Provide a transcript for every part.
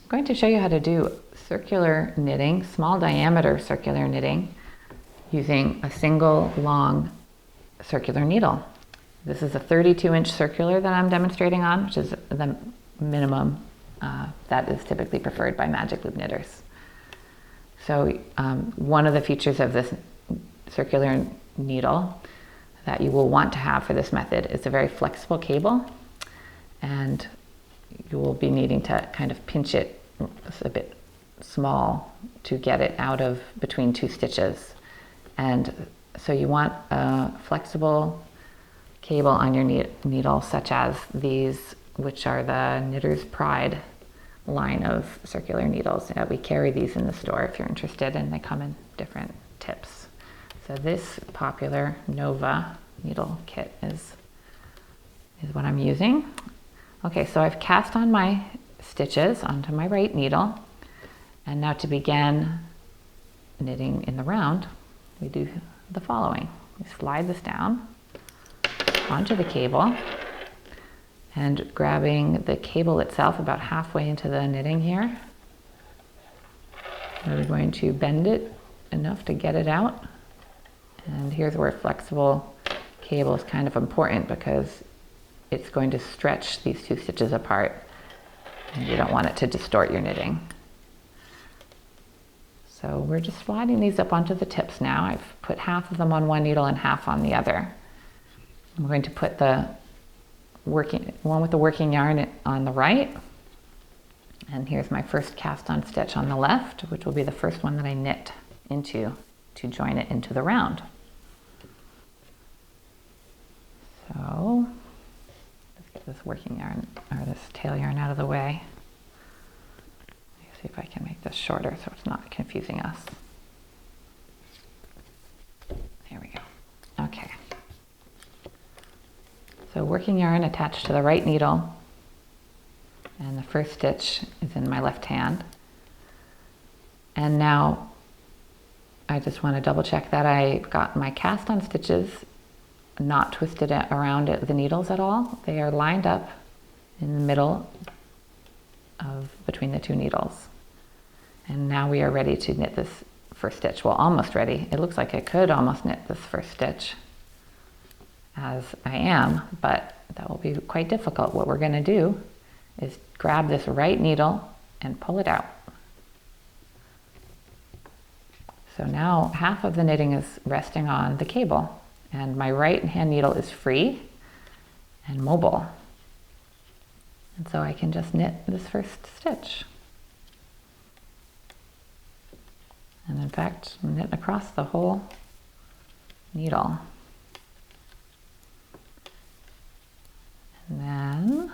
I'm going to show you how to do circular knitting, small diameter circular knitting, using a single long circular needle. This is a 32-inch circular that I'm demonstrating on, which is the minimum that is typically preferred by magic loop knitters. So one of the features of this circular needle that you will want to have for this method is a very flexible cable, and you will be needing to kind of pinch it a bit small to get it out of between two stitches. And so you want a flexible cable on your needle, such as these, which are the Knitter's Pride line of circular needles. We carry these in the store if you're interested, and they come in different tips. So this popular Nova needle kit is what I'm using. Okay, so I've cast on my stitches onto my right needle, and now to begin knitting in the round, we do the following. We slide this down onto the cable, and grabbing the cable itself about halfway into the knitting here, we're going to bend it enough to get it out. And here's where flexible cable is kind of important, because it's going to stretch these two stitches apart, and you don't want it to distort your knitting. So we're just sliding these up onto the tips now. I've put half of them on one needle and half on the other. I'm going to put the one with the working yarn on the right, and here's my first cast on stitch on the left, which will be the first one that I knit into to join it into the round. So let's get this working yarn, or this tail yarn, out of the way. Let me see if I can make this shorter so it's not confusing us. There we go. Okay. So working yarn attached to the right needle, and the first stitch is in my left hand. And now I just want to double check that I've got my cast on stitches not twisted around the needles at all. They are lined up in the middle of between the two needles. And now we are ready to knit this first stitch. Well, almost ready. It looks like I could almost knit this first stitch as I am, but that will be quite difficult. What we're going to do is grab this right needle and pull it out. So now half of the knitting is resting on the cable, and my right hand needle is free and mobile. And so I can just knit this first stitch. And in fact, knit across the whole needle. And then,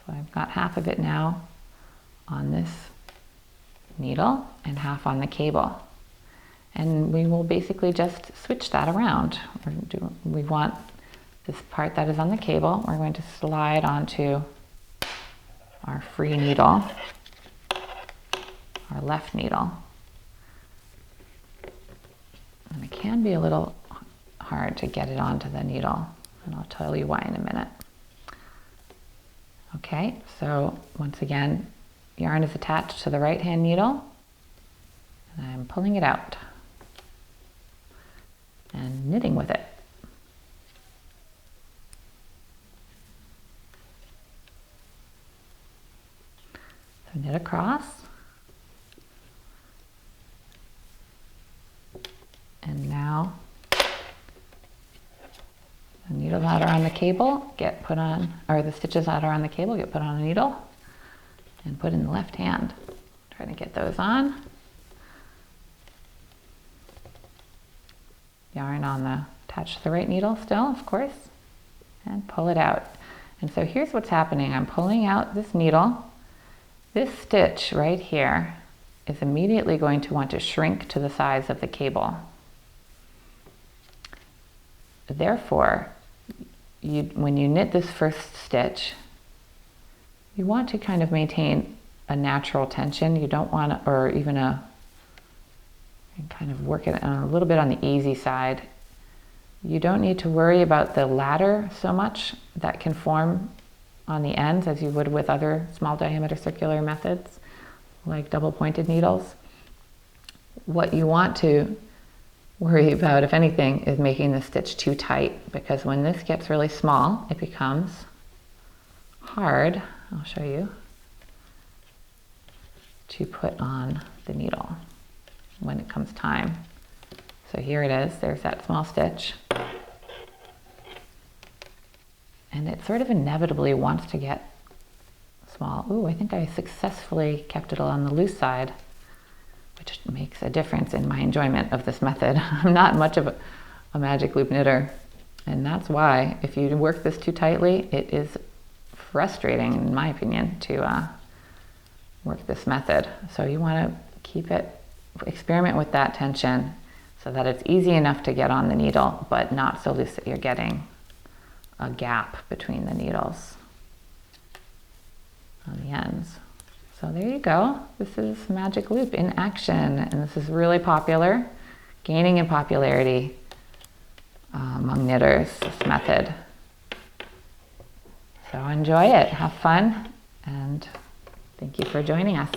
so I've got half of it now on this needle and half on the cable. And we will basically just switch that around. We want this part that is on the cable, we're going to slide onto our free needle, our left needle. And it can be a little hard to get it onto the needle, and I'll tell you why in a minute. Okay, so once again, yarn is attached to the right hand needle, and I'm pulling it out and knitting with it. So knit across, and now the needles that are on the cable get put on, or the stitches that are on the cable get put on a needle and put in the left hand. Try to get those on. Yarn on the attached to the right needle still, of course, and pull it out. And so here's what's happening. I'm pulling out this needle. This stitch right here is immediately going to want to shrink to the size of the cable. Therefore, when you knit this first stitch, you want to kind of maintain a natural tension. You don't want to, or even kind of work it a little bit on the easy side. You don't need to worry about the ladder so much that can form on the ends as you would with other small diameter circular methods, like double pointed needles. What you want to worry about, if anything, is making the stitch too tight, because when this gets really small, it becomes hard, I'll show you, to put on the needle when it comes time. So here it is, there's that small stitch. And it sort of inevitably wants to get small. Ooh, I think I successfully kept it on the loose side, which makes a difference in my enjoyment of this method. I'm not much of a magic loop knitter, and that's why if you work this too tightly, it is frustrating, in my opinion, to work this method. So you want to keep it, experiment with that tension so that it's easy enough to get on the needle, but not so loose that you're getting a gap between the needles on the ends. So there you go. This is magic loop in action, and this is really popular, gaining in popularity among knitters, this method. So enjoy it, have fun, and thank you for joining us.